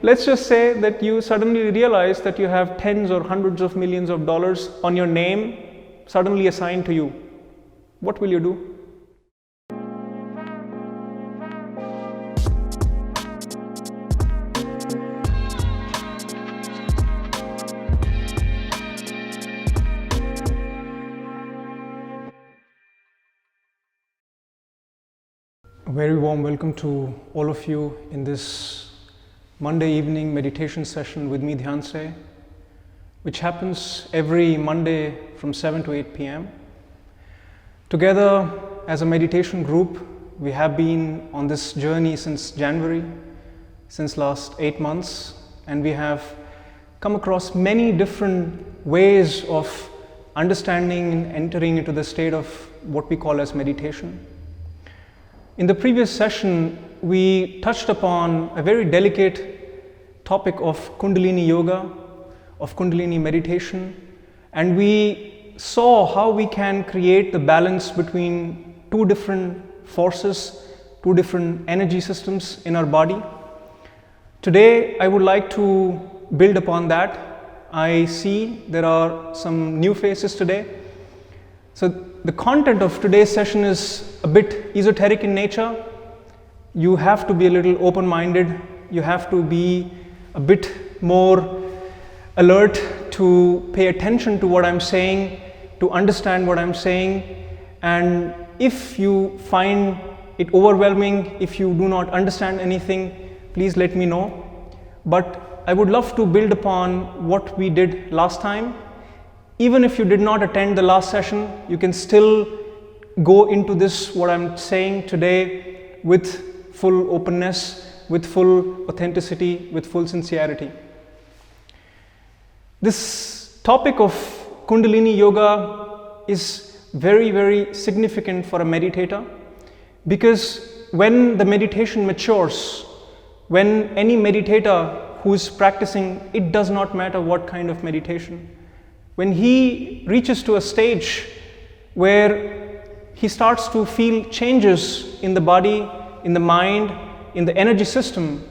Let's just say that you suddenly realize that you have tens or hundreds of millions of dollars on your name suddenly assigned to you. What will you do? A very warm welcome to all of you in this Monday evening meditation session with me, Dhyanse, which happens every Monday from 7 to 8 p.m. Together as a meditation group, we have been on this journey since January, since last 8 months, and we have come across many different ways of understanding and entering into the state of what we call as meditation. In the previous session, we touched upon a very delicate topic of Kundalini Yoga, of Kundalini Meditation, and we saw how we can create the balance between two different forces, two different energy systems in our body. Today, I would like to build upon that. I see there are some new faces today. So the content of today's session is a bit esoteric in nature. You have to be a little open-minded. You have to be a bit more alert to pay attention to what I'm saying, to understand what I'm saying. And if you find it overwhelming, if you do not understand anything, please let me know. But I would love to build upon what we did last time. Even if you did not attend the last session, you can still go into this, what I'm saying today, with full openness, with full authenticity, with full sincerity. This topic of Kundalini Yoga is very, very significant for a meditator, because when the meditation matures, when any meditator who is practicing, it does not matter what kind of meditation, when he reaches to a stage where he starts to feel changes in the body, in the mind, in the energy system,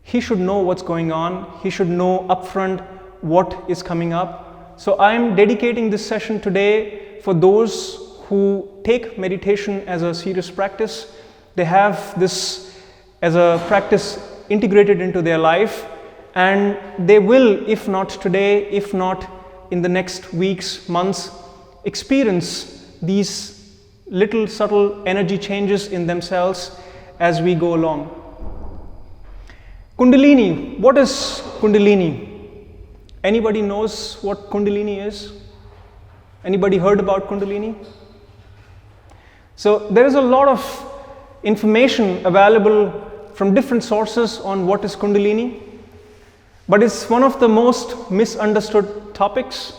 he should know what's going on. He should know upfront what is coming up. So I'm dedicating this session today for those who take meditation as a serious practice. They have this as a practice integrated into their life, and they will, if not today, if not in the next weeks, months, experience these little subtle energy changes in themselves as we go along. Kundalini, what is Kundalini? Anybody knows what Kundalini is? Anybody heard about Kundalini? So there is a lot of information available from different sources on what is Kundalini. But it's one of the most misunderstood topics,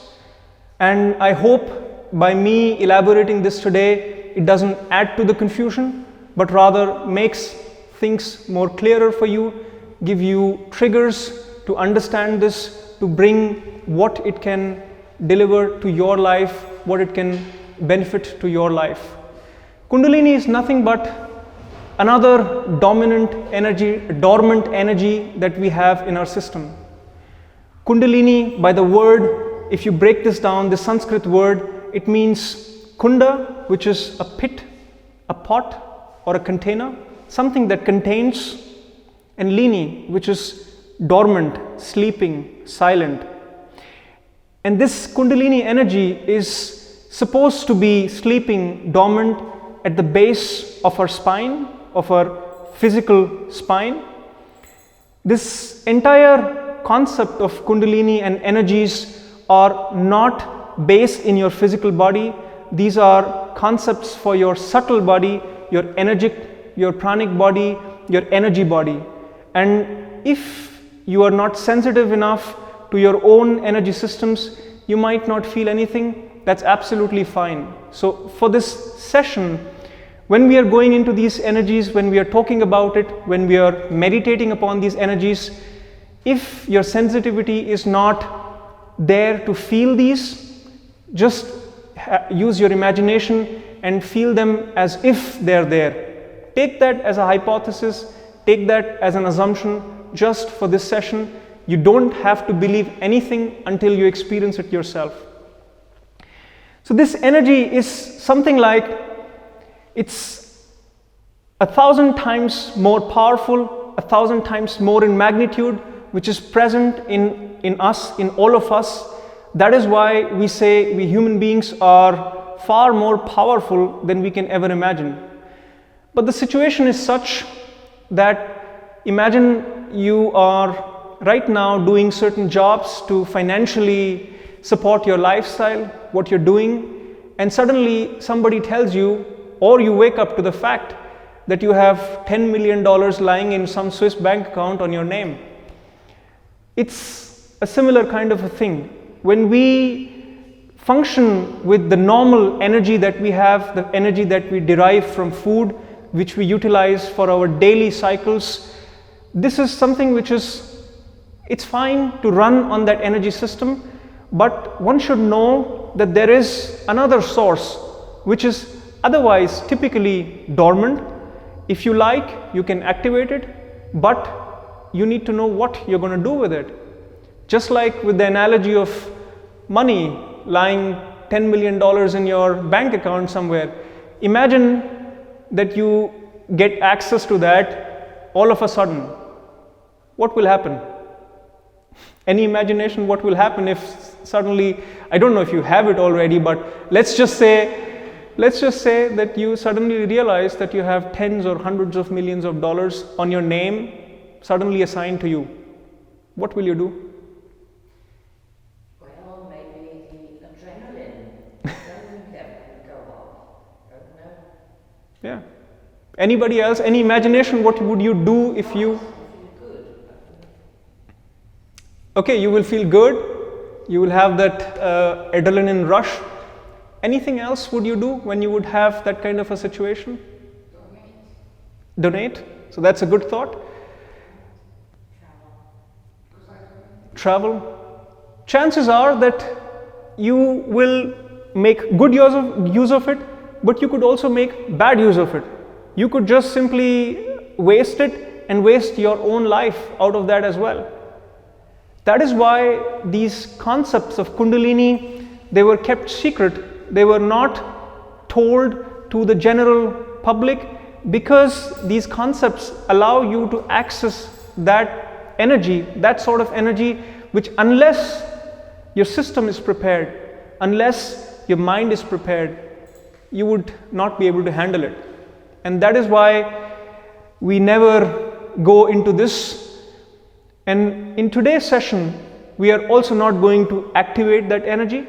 and I hope by me elaborating this today, it doesn't add to the confusion, but rather makes things more clearer for you, give you triggers to understand this, to bring what it can deliver to your life, what it can benefit to your life. Kundalini is nothing but another dormant energy that we have in our system. Kundalini, by the word, if you break this down, the Sanskrit word, it means kunda, which is a pit, a pot, or a container, something that contains, and lini, which is dormant, sleeping, silent. And this Kundalini energy is supposed to be sleeping dormant at the base of our spine, of our physical spine. This entire concept of Kundalini and energies are not based in your physical body. These are concepts for your subtle body, your your pranic body, your energy body. And if you are not sensitive enough to your own energy systems, you might not feel anything. That's absolutely fine. So for this session, when we are going into these energies, when we are talking about it, when we are meditating upon these energies, if your sensitivity is not there to feel these, just use your imagination and feel them as if they're there. Take that as a hypothesis, take that as an assumption, just for this session. You don't have to believe anything until you experience it yourself. So this energy is something like, it's 1,000 times more powerful, 1,000 times more in magnitude, which is present in us, in all of us. That is why we say we human beings are far more powerful than we can ever imagine. But the situation is such that imagine you are right now doing certain jobs to financially support your lifestyle, what you're doing, and suddenly somebody tells you, or you wake up to the fact that you have $10 million lying in some Swiss bank account on your name. It's a similar kind of a thing. When we function with the normal energy that we have, the energy that we derive from food, which we utilize for our daily cycles, this is something which is, it's fine to run on that energy system, but one should know that there is another source which is otherwise typically dormant. If you like, you can activate it, but you need to know what you're going to do with it. Just like with the analogy of money lying $10 million in your bank account somewhere, imagine that you get access to that all of a sudden. What will happen? Any imagination what will happen if suddenly, I don't know if you have it already, but let's just say that you suddenly realize that you have tens or hundreds of millions of dollars on your name suddenly assigned to you. What will you do? Well, maybe the adrenaline will go off. I don't know. Yeah. Anybody else? Any imagination? What would you do if you... Okay, you will feel good. You will have that adrenaline rush. Anything else would you do when you would have that kind of a situation? Donate. So that's a good thought. Travel. Chances are that you will make good use of it, but you could also make bad use of it. You could just simply waste it and waste your own life out of that as well. That is why these concepts of Kundalini, they were kept secret. They were not told to the general public because these concepts allow you to access that energy, that sort of energy, which unless your system is prepared, unless your mind is prepared, you would not be able to handle it. And that is why we never go into this. And in today's session, we are also not going to activate that energy.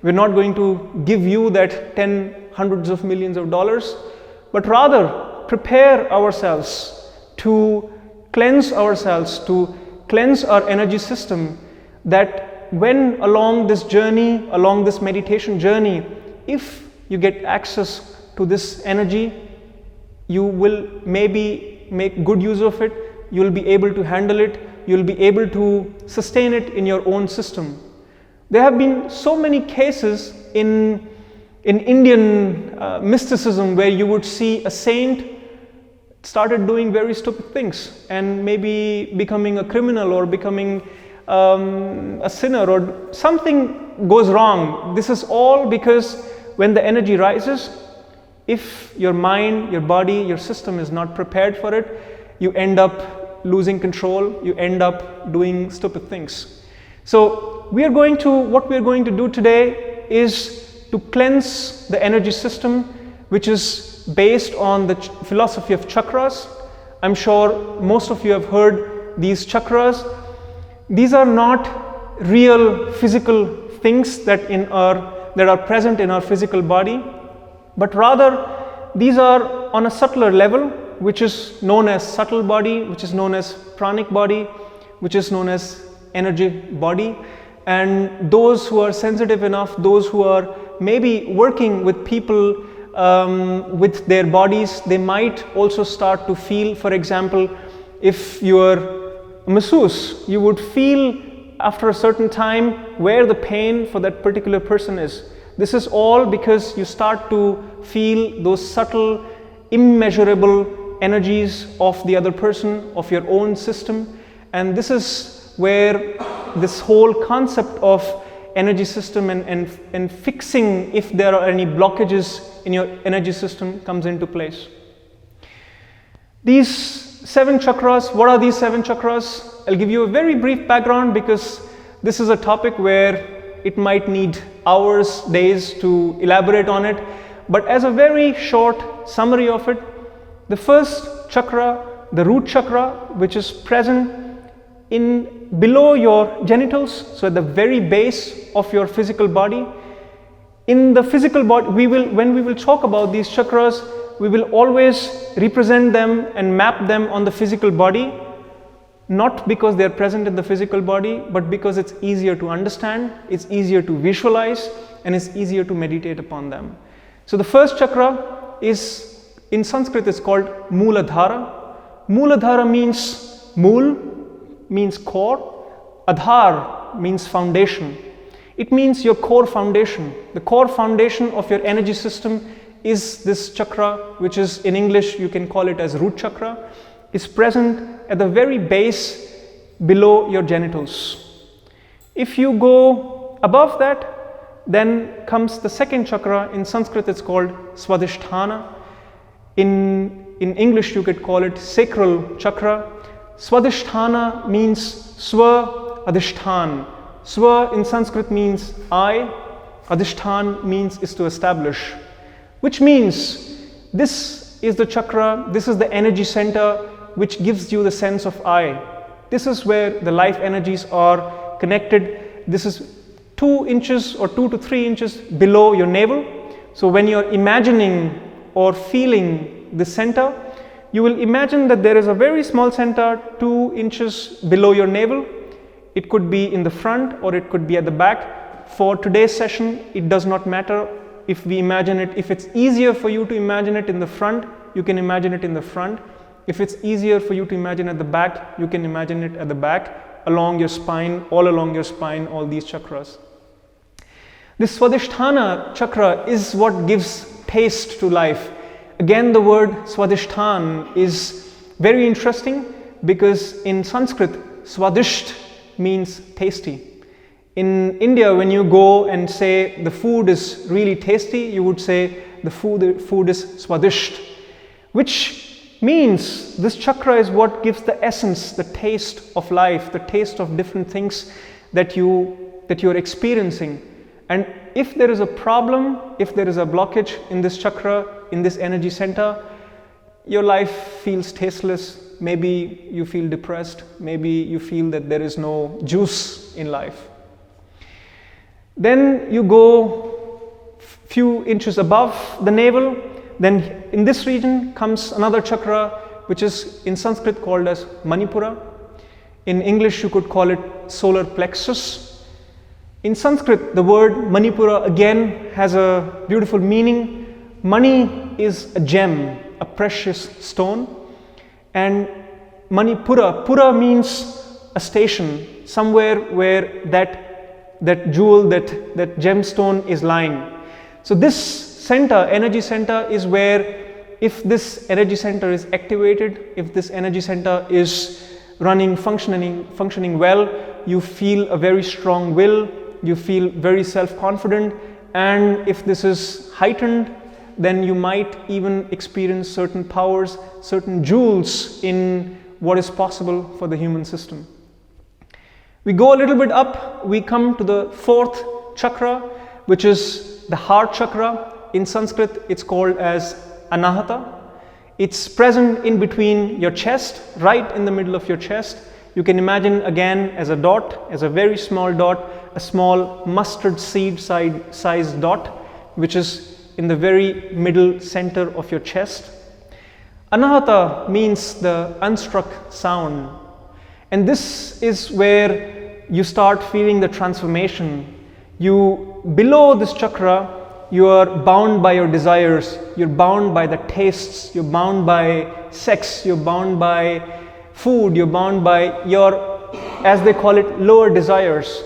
We're not going to give you that hundreds of millions of dollars, but rather prepare ourselves to cleanse ourselves, to cleanse our energy system, that when along this journey, along this meditation journey, if you get access to this energy, you will maybe make good use of it, you will be able to handle it, you will be able to sustain it in your own system. There have been so many cases in Indian mysticism where you would see a saint started doing very stupid things and maybe becoming a criminal or becoming a sinner, or something goes wrong. This is all because when the energy rises, if your mind, your body, your system is not prepared for it, you end up losing control, you end up doing stupid things. So what we are going to do today is to cleanse the energy system, which is based on the philosophy of chakras. I'm sure most of you have heard these chakras. These are not real physical things that are present in our physical body, but rather these are on a subtler level, which is known as subtle body, which is known as pranic body, which is known as energy body. And those who are sensitive enough, those who are maybe working with people with their bodies, they might also start to feel, for example, if you are a masseuse, you would feel after a certain time where the pain for that particular person is. This is all because you start to feel those subtle, immeasurable energies of the other person, of your own system. And this is where this whole concept of energy system and fixing if there are any blockages in your energy system comes into place. These 7 chakras, what are these 7 chakras? I'll give you a very brief background because this is a topic where it might need hours, days to elaborate on it. But as a very short summary of it, the first chakra, the root chakra, which is present below your genitals, so at the very base of your physical body. In the physical body, when we will talk about these chakras, we will always represent them and map them on the physical body, not because they are present in the physical body, but because it's easier to understand, it's easier to visualize, and it's easier to meditate upon them. So the first chakra is, in Sanskrit, it's called Mooladhara. Mooladhara means mool, means core. Adhar means foundation. It means your core foundation. The core foundation of your energy system is this chakra, which is in English you can call it as root chakra, is present at the very base below your genitals. If you go above that, then comes the second chakra. In Sanskrit it's called Swadhisthana. In English you could call it sacral chakra. Swadhisthana means Swa Adhishthan. Swa in Sanskrit means I, Adhishthan means is to establish, which means this is the chakra, this is the energy center which gives you the sense of I. This is where the life energies are connected. This is 2 inches or 2 to 3 inches below your navel. So when you're imagining or feeling the center, you will imagine that there is a very small center 2 inches below your navel. It could be in the front or it could be at the back. For today's session, it does not matter if we imagine it. If it's easier for you to imagine it in the front, you can imagine it in the front. If it's easier for you to imagine at the back, you can imagine it at the back, along your spine, all along your spine, all these chakras. This Swadhisthana chakra is what gives taste to life. Again, the word Swadhishthan is very interesting because in Sanskrit, Swadhisht means tasty. In India, when you go and say the food is really tasty, you would say the food is Swadhisht, which means this chakra is what gives the essence, the taste of life, the taste of different things that you're experiencing. And if there is a problem, if there is a blockage in this chakra, in this energy center, your life feels tasteless. Maybe you feel depressed. Maybe you feel that there is no juice in life. Then you go few inches above the navel. Then in this region comes another chakra, which is in Sanskrit called as Manipura. In English, you could call it solar plexus. In Sanskrit, the word Manipura again has a beautiful meaning. Mani is a gem, a precious stone. And Manipura, Pura means a station, somewhere where that jewel, that gemstone is lying. So this center, energy center, is where if this energy center is activated, if this energy center is running, functioning well, you feel a very strong will, you feel very self-confident, and if this is heightened, then you might even experience certain powers, certain jewels in what is possible for the human system. We go a little bit up, we come to the 4th chakra, which is the heart chakra. In Sanskrit, it's called as Anahata. It's present in between your chest, right in the middle of your chest. You can imagine again as a dot, as a very small dot, a small mustard seed sized dot, which is in the very middle center of your chest. Anahata means the unstruck sound. And this is where you start feeling the transformation. Below this chakra, you are bound by your desires, you're bound by the tastes, you're bound by sex, you're bound by food, you're bound by your, as they call it, lower desires.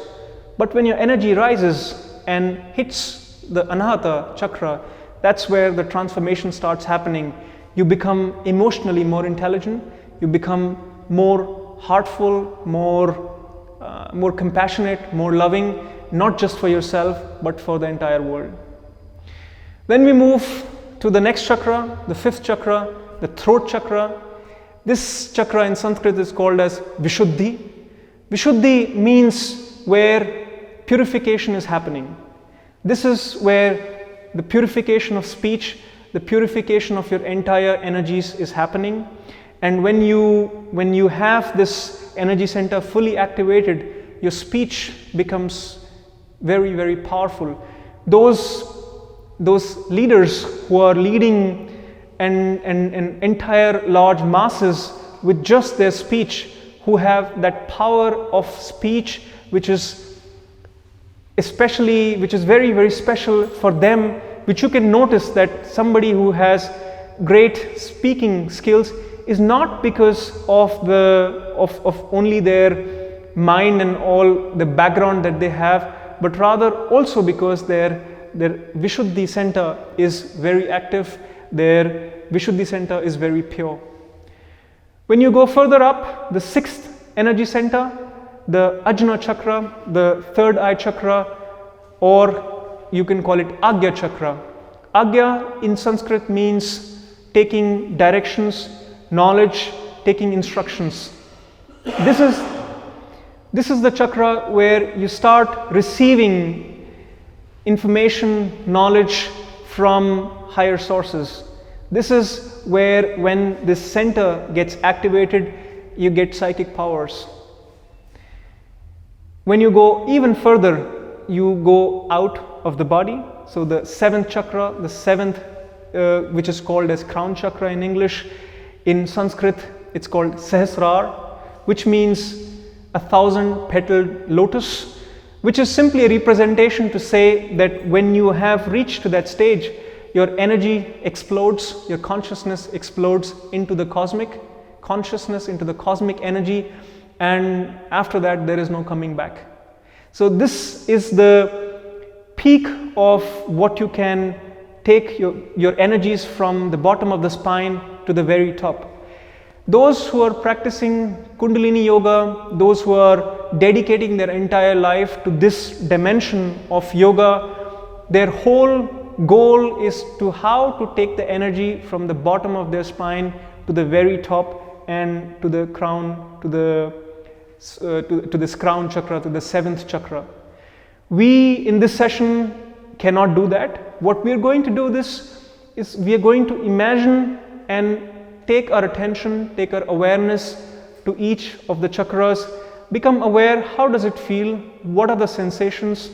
But when your energy rises and hits the Anahata chakra, that's where the transformation starts happening. You become emotionally more intelligent, you become more heartful, more compassionate, more loving, not just for yourself, but for the entire world. Then we move to the next chakra, the fifth chakra, the throat chakra. This chakra in Sanskrit is called as Vishuddhi. Vishuddhi means where purification is happening. This is where the purification of speech, the purification of your entire energies is happening. And when you have this energy center fully activated, your speech becomes very, very powerful. Those leaders who are leading an entire large masses with just their speech, who have that power of speech which is very, very special for them, which you can notice that somebody who has great speaking skills is not because of only their mind and all the background that they have, but rather also because their Vishuddhi center is very active, their Vishuddhi center is very pure. When you go further up, the sixth energy center, the Ajna chakra, the third eye chakra, or you can call it Agya chakra. Agya in Sanskrit means taking directions, knowledge, taking instructions. This is the chakra where you start receiving information, knowledge from higher sources. This is where, when this center gets activated, you get psychic powers. When you go even further, you go out of the body. So the seventh chakra, the seventh, which is called as crown chakra in English, in Sanskrit it's called Sahasrar, which means 1,000-petaled lotus, which is simply a representation to say that when you have reached to that stage, your energy explodes, your consciousness explodes into the cosmic consciousness, into the cosmic energy, and after that there is no coming back. So this is the peak of what you can take your energies from the bottom of the spine to the very top. Those who are practicing Kundalini Yoga, those who are dedicating their entire life to this dimension of yoga, their whole goal is to how to take the energy from the bottom of their spine to the very top and to the crown, to this crown chakra, to the seventh chakra. We in this session cannot do that. What we are going to do is we are going to imagine and take our attention, take our awareness to each of the chakras, become aware, how does it feel, what are the sensations,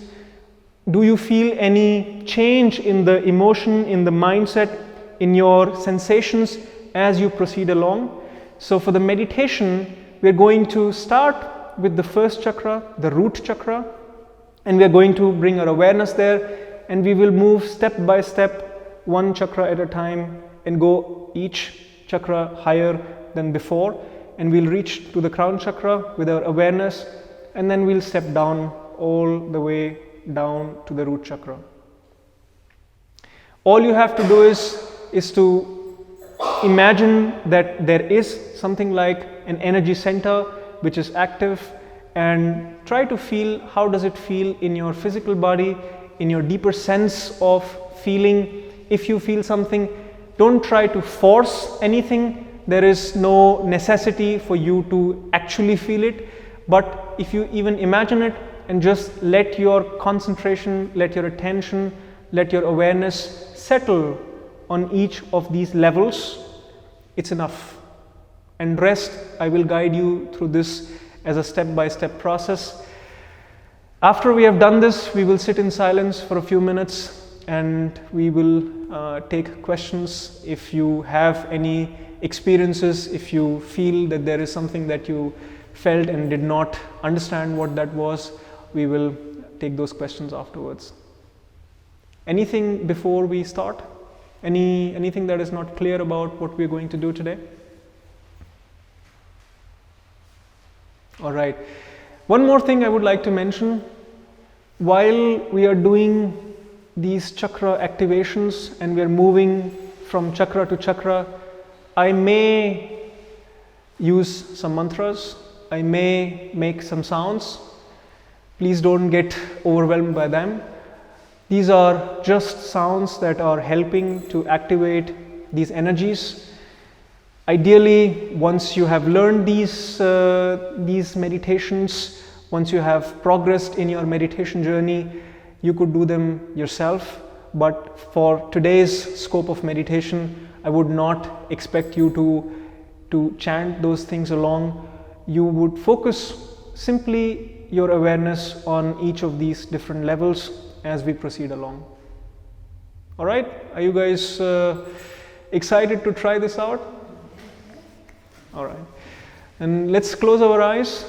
do you feel any change in the emotion, in the mindset, in your sensations as you proceed along. So for the meditation, we are going to start with the first chakra, the root chakra, and we are going to bring our awareness there, and we will move step by step, one chakra at a time, and go each chakra higher than before, and we'll reach to the crown chakra with our awareness, and then we'll step down all the way down to the root chakra. All you have to do is to imagine that there is something like an energy center which is active, and try to feel how does it feel in your physical body, in your deeper sense of feeling. If you feel something, don't try to force anything. There is no necessity for you to actually feel it, but if you even imagine it and just let your concentration, let your attention, let your awareness settle on each of these levels, it's enough. And rest, I will guide you through this as a step-by-step process. After we have done this, we will sit in silence for a few minutes, and we will take questions. If you have any experiences, if you feel that there is something that you felt and did not understand what that was, we will take those questions afterwards. Anything before we start? Anything that is not clear about what we are going to do today? All right. One more thing I would like to mention. While we are doing these chakra activations and we are moving from chakra to chakra, I may use some mantras. I may make some sounds. Please don't get overwhelmed by them. These are just sounds that are helping to activate these energies. Ideally, once you have learned these meditations, once you have progressed in your meditation journey, you could do them yourself. But for today's scope of meditation, I would not expect you to chant those things along. You would focus simply your awareness on each of these different levels as we proceed along. All right, are you guys excited to try this out? All right, and let's close our eyes.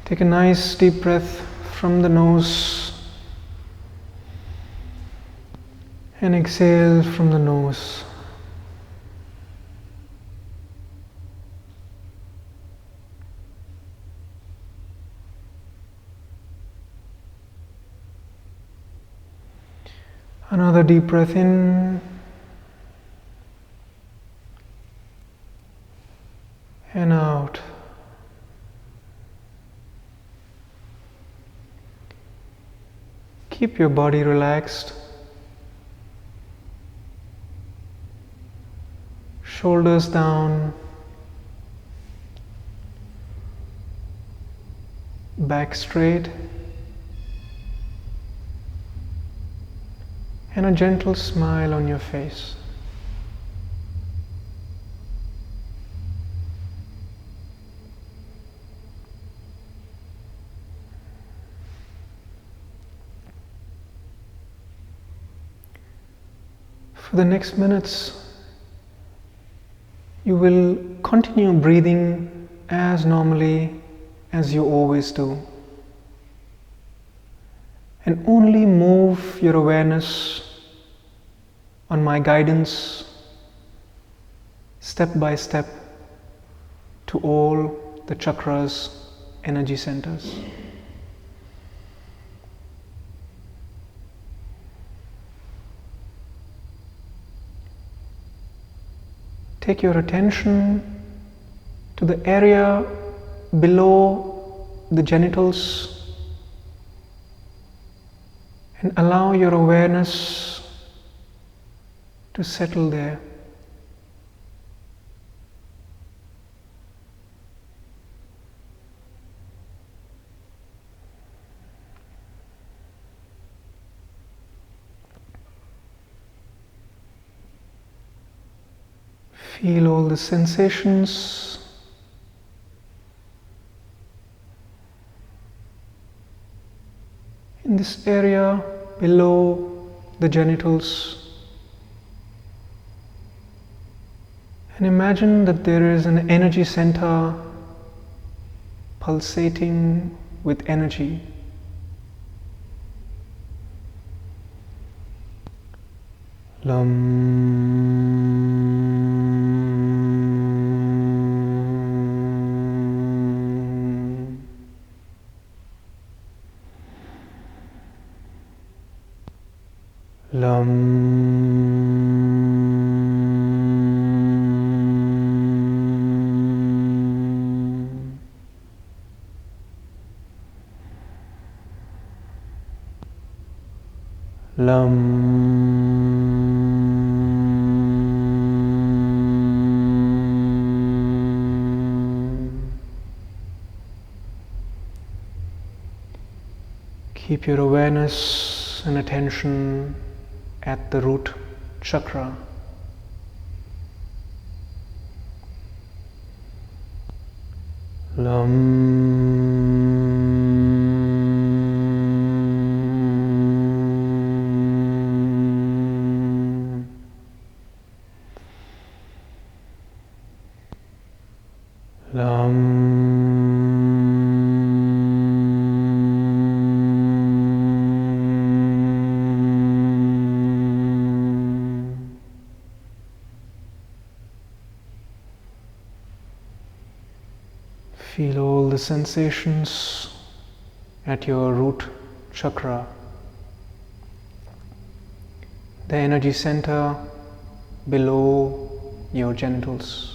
Take a nice deep breath from the nose and exhale from the nose. Another deep breath in and out. Keep your body relaxed. Shoulders down. Back straight. And a gentle smile on your face. For the next minutes, you will continue breathing as normally as you always do. And only move your awareness on my guidance step by step to all the chakras, energy centers. Take your attention to the area below the genitals and allow your awareness to settle there. Feel all the sensations in this area below the genitals, and imagine that there is an energy center pulsating with energy. Keep your awareness and attention at the root chakra. Feel all the sensations at your root chakra, the energy center below your genitals.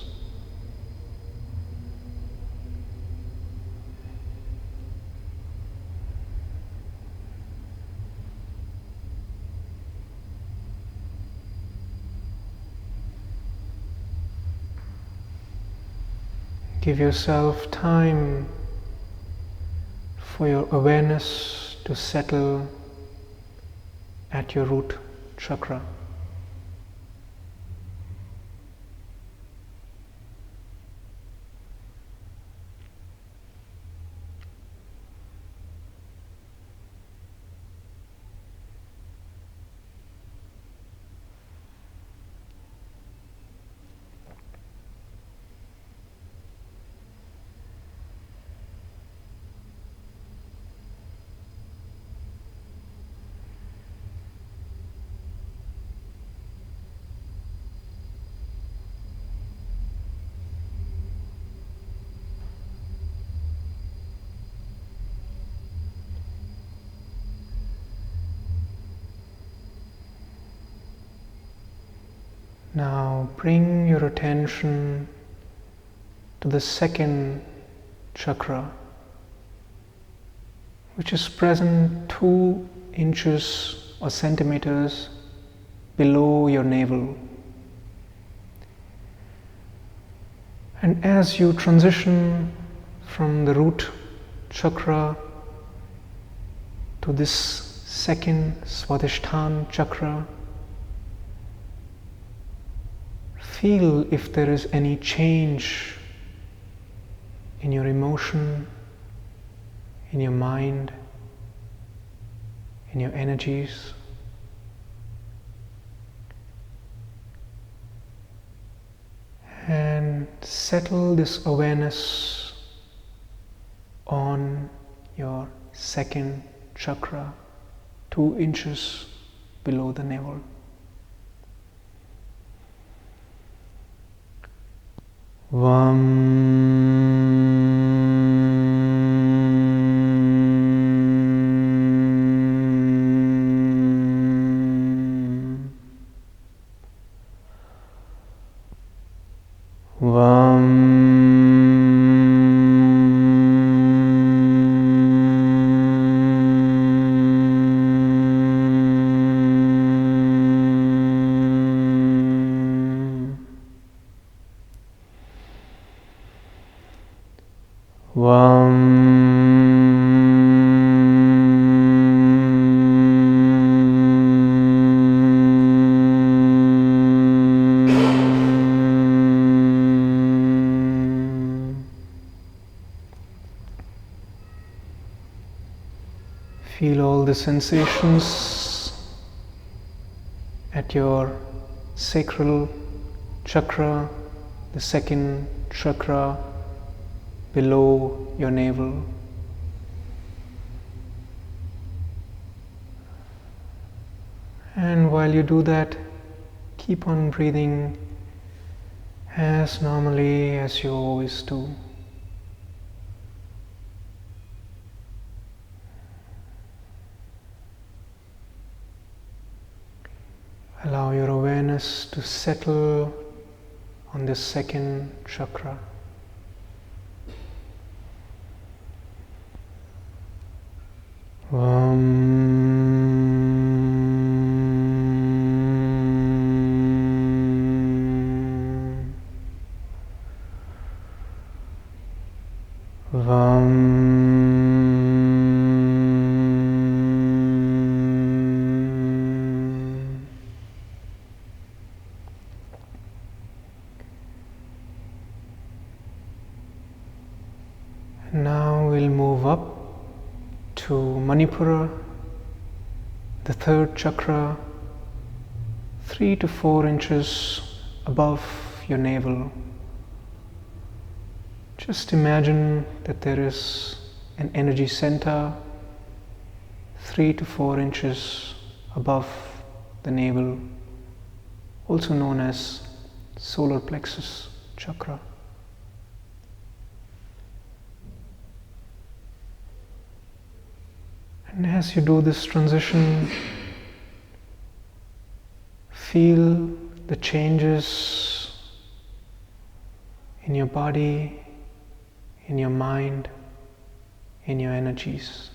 Give yourself time for your awareness to settle at your root chakra. Now bring your attention to the second chakra, which is present 2 inches or centimeters below your navel. And as you transition from the root chakra to this second Swadhisthana chakra, feel if there is any change in your emotion, in your mind, in your energies. And settle this awareness on your second chakra, 2 inches below the navel. Feel all the sensations at your sacral chakra, the second chakra below your navel. And while you do that, keep on breathing as normally as you always do. Allow your awareness to settle on this second chakra. Now we'll move up to Manipura, the third chakra, 3 to 4 inches above your navel. Just imagine that there is an energy center 3 to 4 inches above the navel, also known as solar plexus chakra. And as you do this transition, feel the changes in your body, in your mind, in your energies.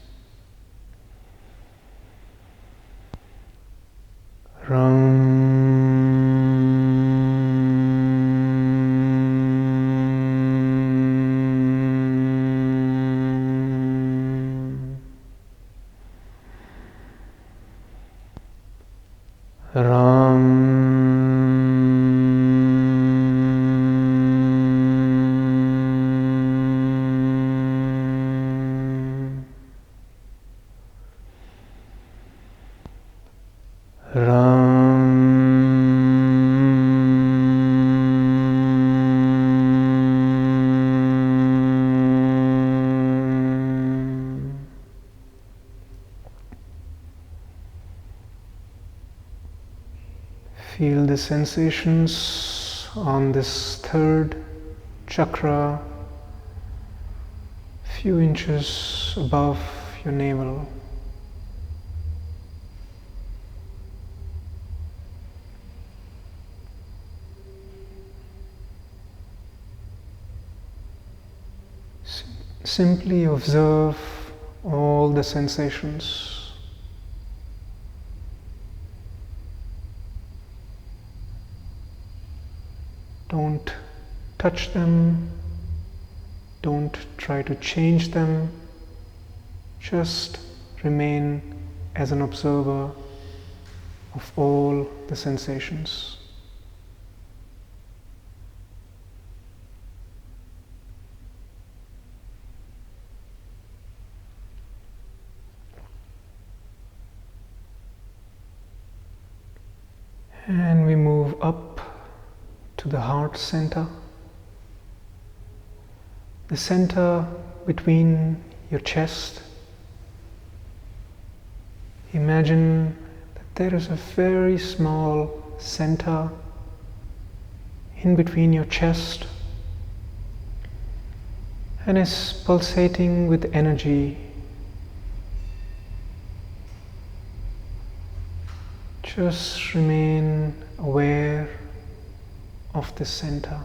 Feel the sensations on this third chakra, few inches above your navel. Simply observe all the sensations. Don't touch them, don't try to change them, just remain as an observer of all the sensations. And we move up to the heart center, the center between your chest. Imagine that there is a very small center in between your chest and is pulsating with energy. Just remain aware of the center.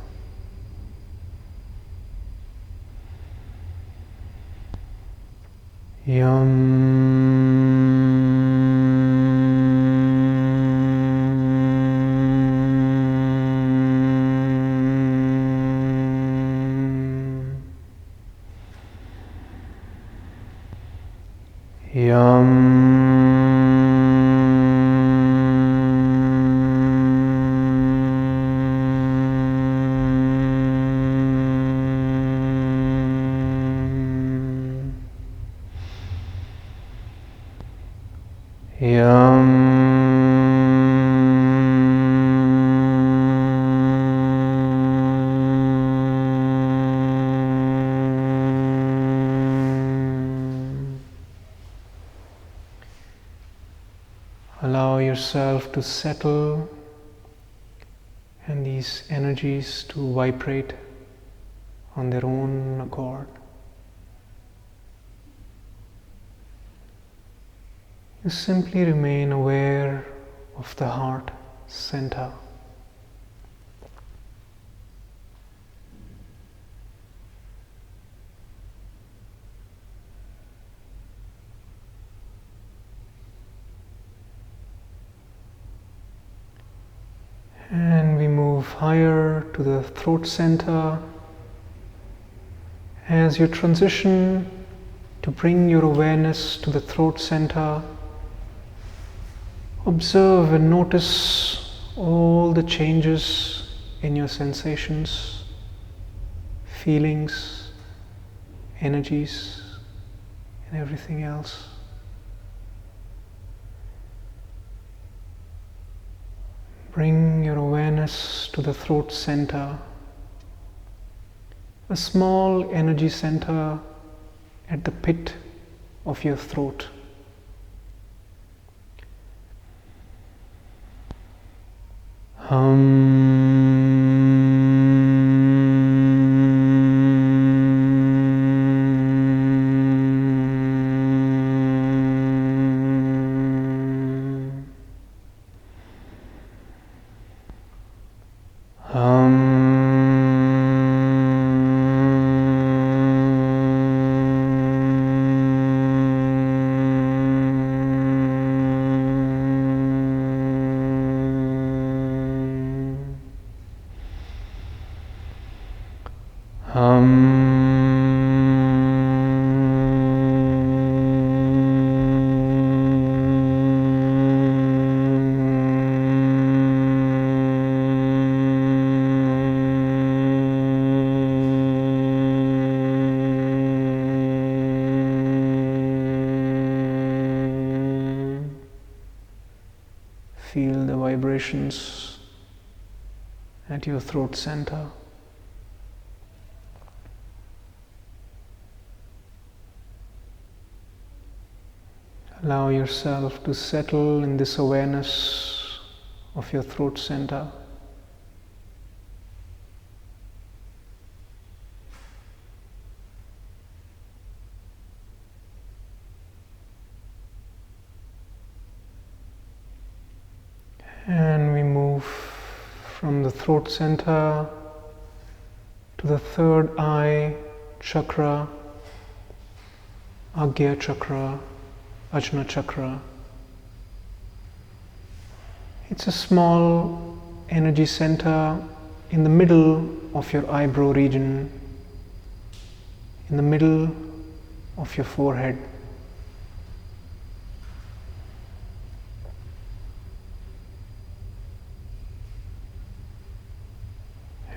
Allow yourself to settle and these energies to vibrate on their own accord. You simply remain aware of the heart center. And we move higher to the throat center. As you transition to bring your awareness to the throat center, observe and notice all the changes in your sensations, feelings, energies, and everything else. Bring your awareness to the throat center, a small energy center at the pit of your throat. Feel the vibrations at your throat center. Allow yourself to settle in this awareness of your throat center. And we move from the throat center to the third eye chakra, Agya chakra, Ajna chakra. It's a small energy center in the middle of your eyebrow region, in the middle of your forehead.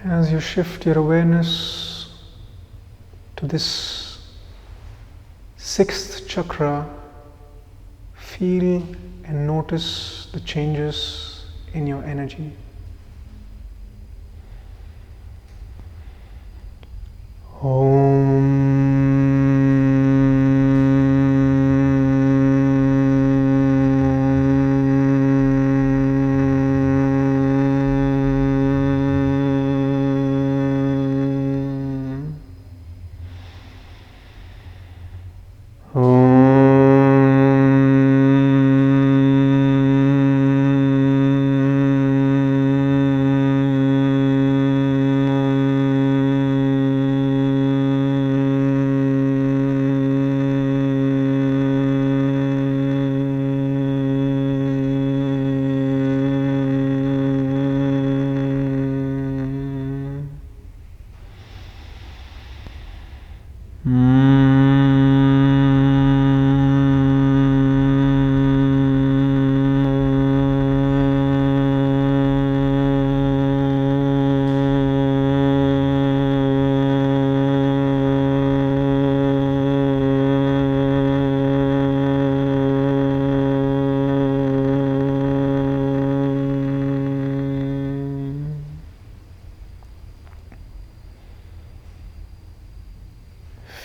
As you shift your awareness to this sixth chakra, feel and notice the changes in your energy.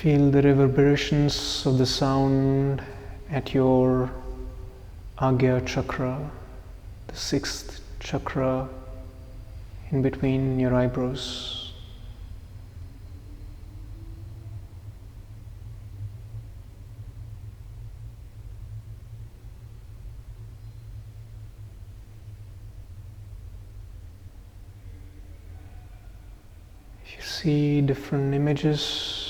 Feel the reverberations of the sound at your Agya chakra, the sixth chakra in between your eyebrows. If you see different images,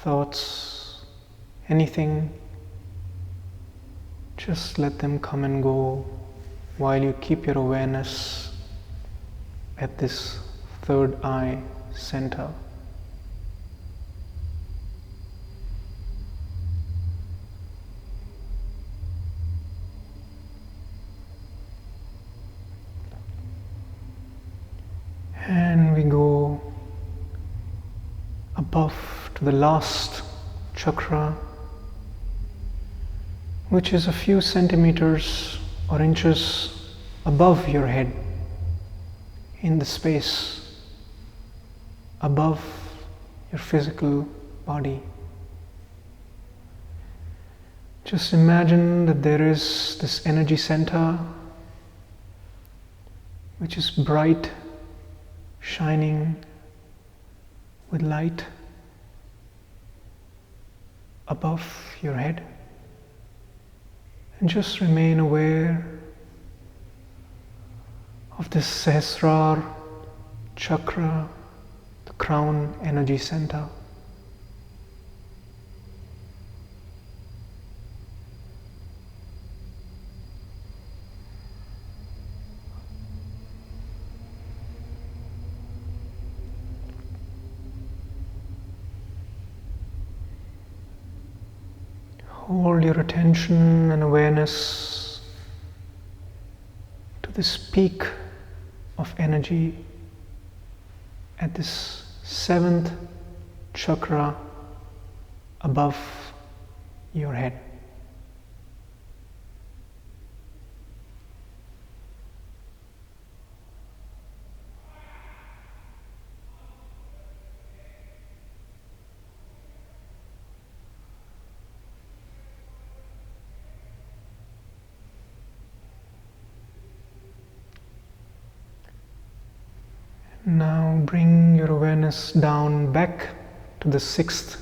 thoughts, anything, just let them come and go while you keep your awareness at this third eye center. And we go above to the last chakra, which is a few centimeters or inches above your head, in the space above your physical body. Just imagine that there is this energy center which is bright, shining with light above your head, and just remain aware of this Sahasrara chakra, the crown energy center. Hold your attention and awareness to this peak of energy at this seventh chakra above your head. Now bring your awareness down back to the sixth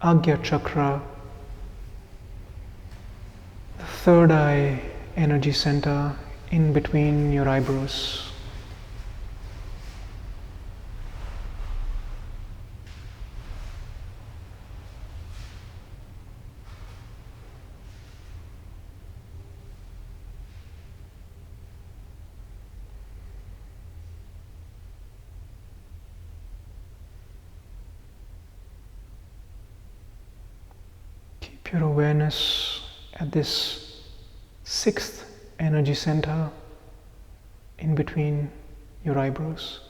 Agya chakra, the third eye energy center in between your eyebrows. Keep your awareness at this sixth energy center in between your eyebrows.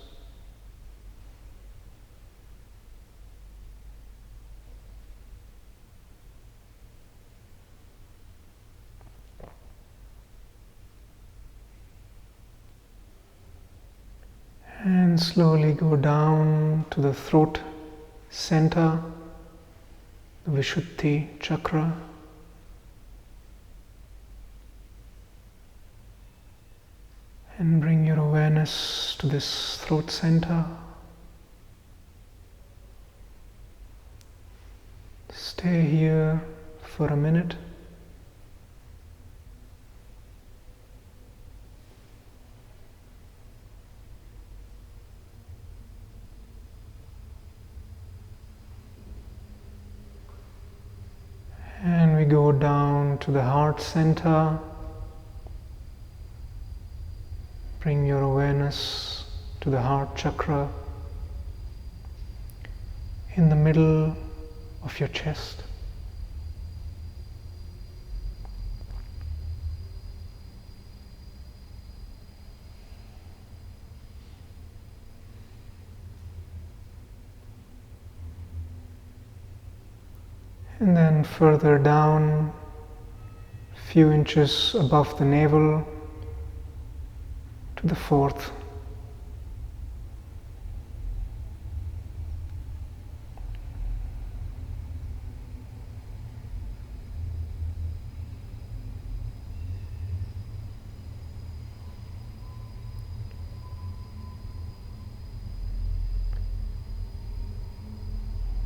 And slowly go down to the throat center, the Vishuddhi chakra. And bring your awareness to this throat center. Stay here for a minute. And we go down to the heart center. Bring your awareness to the heart chakra in the middle of your chest. And then further down, a few inches above the navel, to the fourth.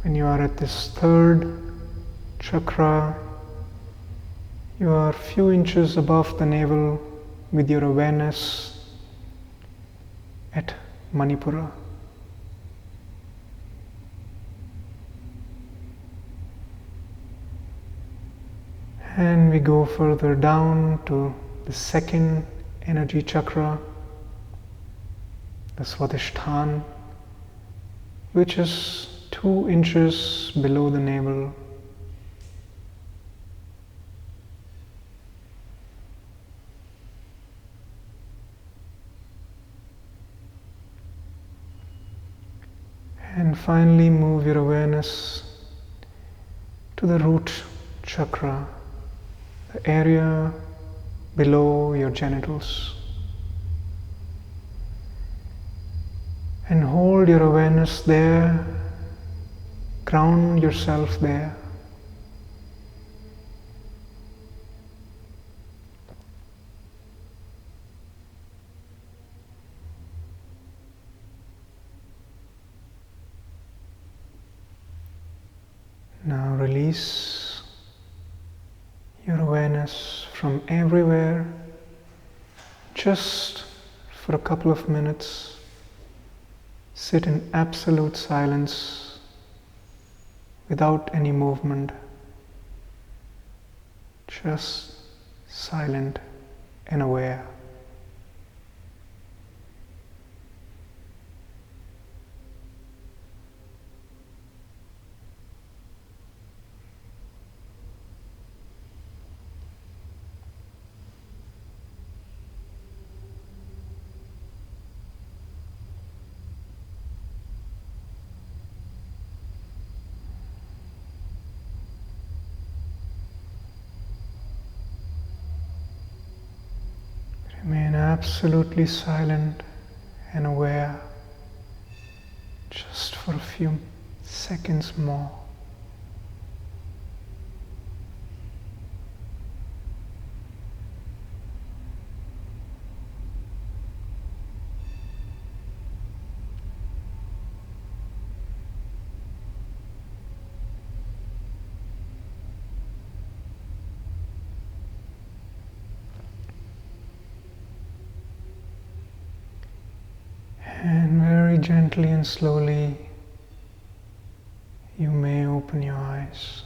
When you are at this third chakra, you are a few inches above the navel with your awareness at Manipura. And we go further down to the second energy chakra, the Swadhisthana, which is 2 inches below the navel. And finally move your awareness to the root chakra, the area below your genitals. And hold your awareness there, ground yourself there. Now release your awareness from everywhere, just for a couple of minutes. Sit in absolute silence without any movement, just silent and aware. Remain absolutely silent and aware just for a few seconds more. And very gently and slowly, you may open your eyes.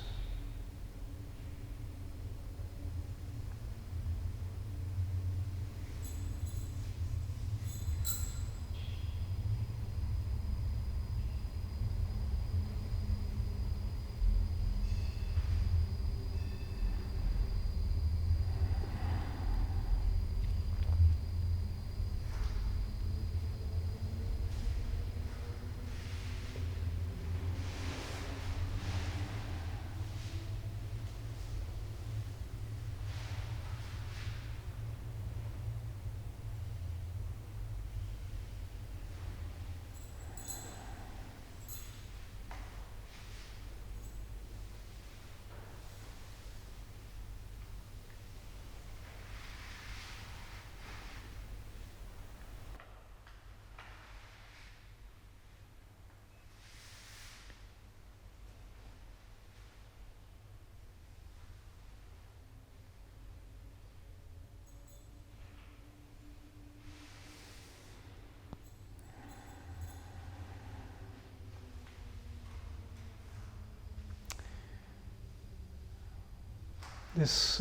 This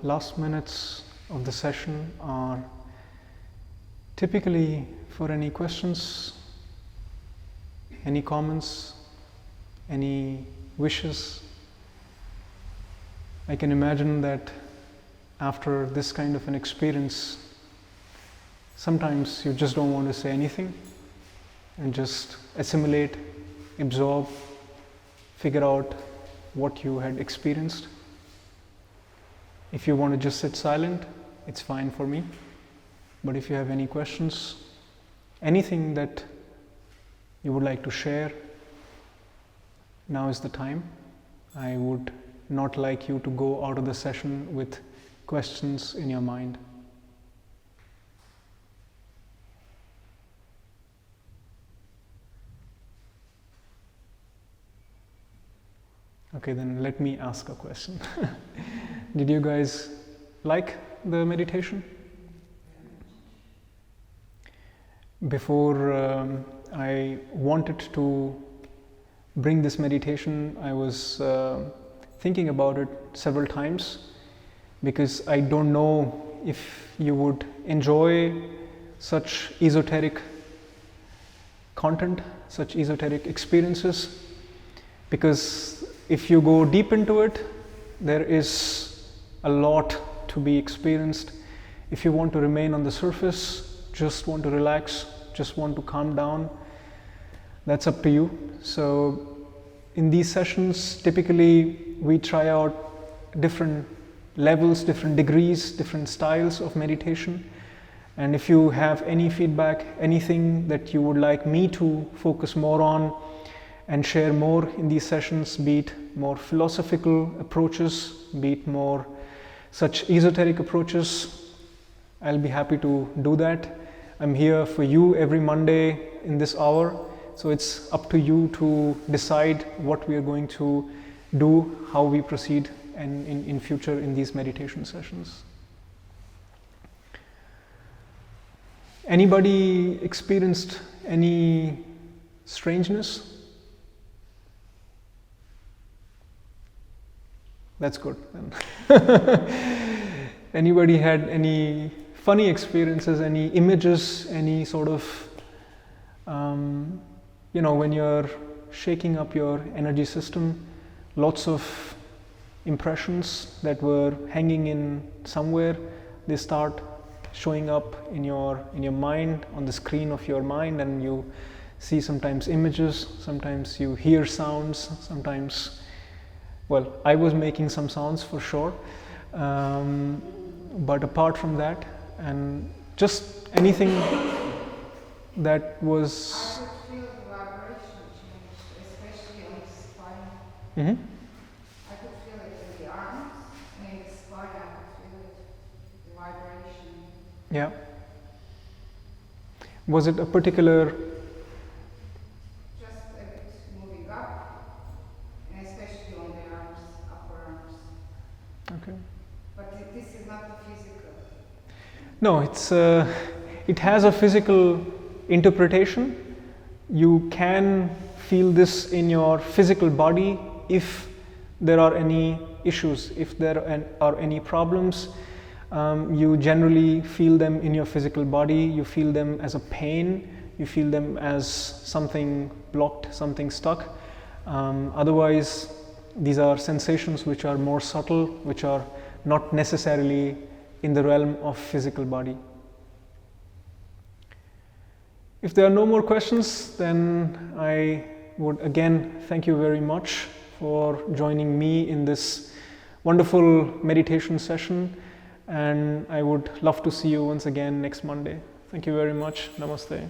last minutes of the session are typically for any questions, any comments, any wishes. I can imagine that after this kind of an experience, sometimes you just don't want to say anything and just assimilate, absorb, figure out what you had experienced. If you want to just sit silent, it's fine for me. But if you have any questions, anything that you would like to share, now is the time. I would not like you to go out of the session with questions in your mind. Okay, then let me ask a question. Did you guys like the meditation? Before I wanted to bring this meditation, I was thinking about it several times, because I don't know if you would enjoy such esoteric content, such esoteric experiences, because if you go deep into it, there is a lot to be experienced. If you want to remain on the surface, just want to relax, just want to calm down, that's up to you. So in these sessions, typically we try out different levels, different degrees, different styles of meditation. And if you have any feedback, anything that you would like me to focus more on and share more in these sessions, be it more philosophical approaches, be it more such esoteric approaches, I'll be happy to do that. I'm here for you every Monday in this hour, so it's up to you to decide what we are going to do, how we proceed, and in future in these meditation sessions. Anybody experienced any strangeness? That's good then. Anybody had any funny experiences, any images, any sort of, when you're shaking up your energy system, lots of impressions that were hanging in somewhere, they start showing up in your mind, on the screen of your mind, and you see sometimes images, sometimes you hear sounds, sometimes, well, I was making some sounds for sure, but apart from that, and just anything that was... I could feel the vibration change, especially on the spine. Mm-hmm. I could feel it in the arms, and in the spine I could feel it, the vibration. Yeah. Was it a particular... Just a bit moving up, and especially on the arms, upper arms. Okay. But this is not the physical. No, it has a physical interpretation. You can feel this in your physical body if there are any issues, if there are any problems. You generally feel them in your physical body. You feel them as a pain. You feel them as something blocked, something stuck. Otherwise, these are sensations which are more subtle, which are not necessarily in the realm of physical body. If there are no more questions, then I would again thank you very much for joining me in this wonderful meditation session, and I would love to see you once again next Monday. Thank you very much. Namaste.